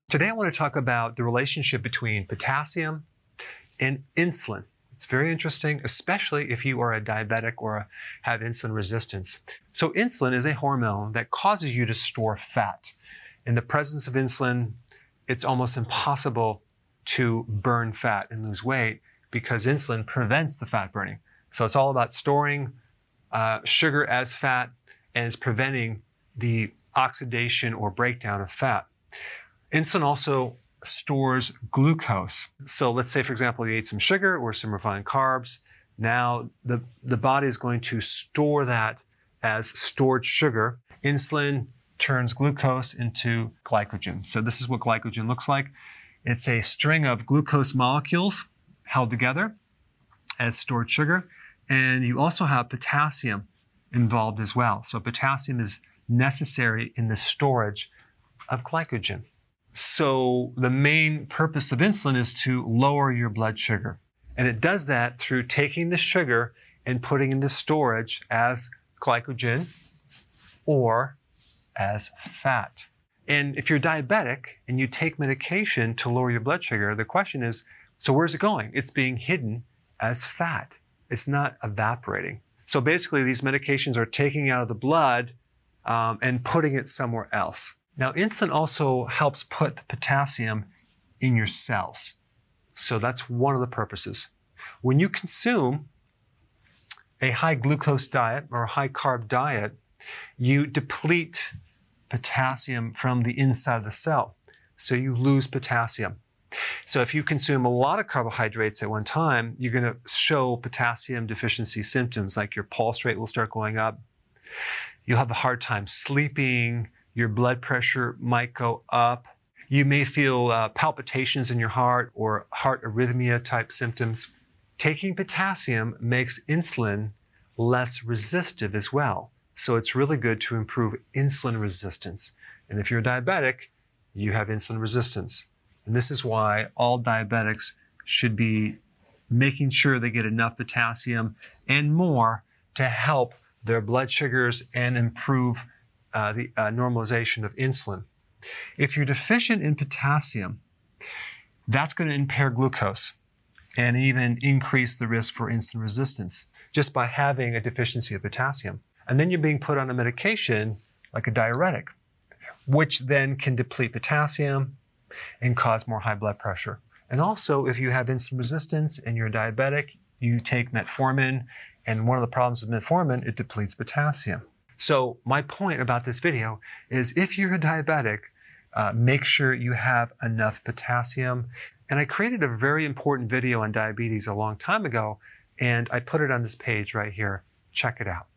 Today I want to talk about the relationship between potassium and insulin. It's very interesting, especially if you are a diabetic or have insulin resistance. So insulin is a hormone that causes you to store fat. In the presence of insulin, it's almost impossible to burn fat and lose weight because insulin prevents the fat burning. So it's all about storing sugar as fat and is preventing the oxidation or breakdown of fat. Insulin also stores glucose. So let's say, for example, you ate some sugar or some refined carbs. Now the body is going to store that as stored sugar. Insulin turns glucose into glycogen. So this is what glycogen looks like. It's a string of glucose molecules held together as stored sugar. And you also have potassium involved as well. So potassium is necessary in the storage of glycogen. So the main purpose of insulin is to lower your blood sugar. And it does that through taking the sugar and putting into storage as glycogen or as fat. And if you're diabetic and you take medication to lower your blood sugar, the question is, so where's it going? It's being hidden as fat. It's not evaporating. So basically these medications are taking out of the blood and putting it somewhere else. Now, insulin also helps put the potassium in your cells. So that's one of the purposes. When you consume a high glucose diet or a high carb diet, you deplete potassium from the inside of the cell. So you lose potassium. So if you consume a lot of carbohydrates at one time, you're going to show potassium deficiency symptoms, like your pulse rate will start going up. You'll have a hard time sleeping. Your blood pressure might go up. You may feel palpitations in your heart or heart arrhythmia type symptoms. Taking potassium makes insulin less resistive as well. So it's really good to improve insulin resistance. And if you're diabetic, you have insulin resistance. And this is why all diabetics should be making sure they get enough potassium and more to help their blood sugars and improve the normalization of insulin. If you're deficient in potassium, that's going to impair glucose and even increase the risk for insulin resistance just by having a deficiency of potassium. And then you're being put on a medication like a diuretic, which then can deplete potassium and cause more high blood pressure. And also, if you have insulin resistance and you're diabetic, you take metformin, and one of the problems with metformin, it depletes potassium. So my point about this video is if you're a diabetic, make sure you have enough potassium. And I created a very important video on diabetes a long time ago, and I put it on this page right here. Check it out.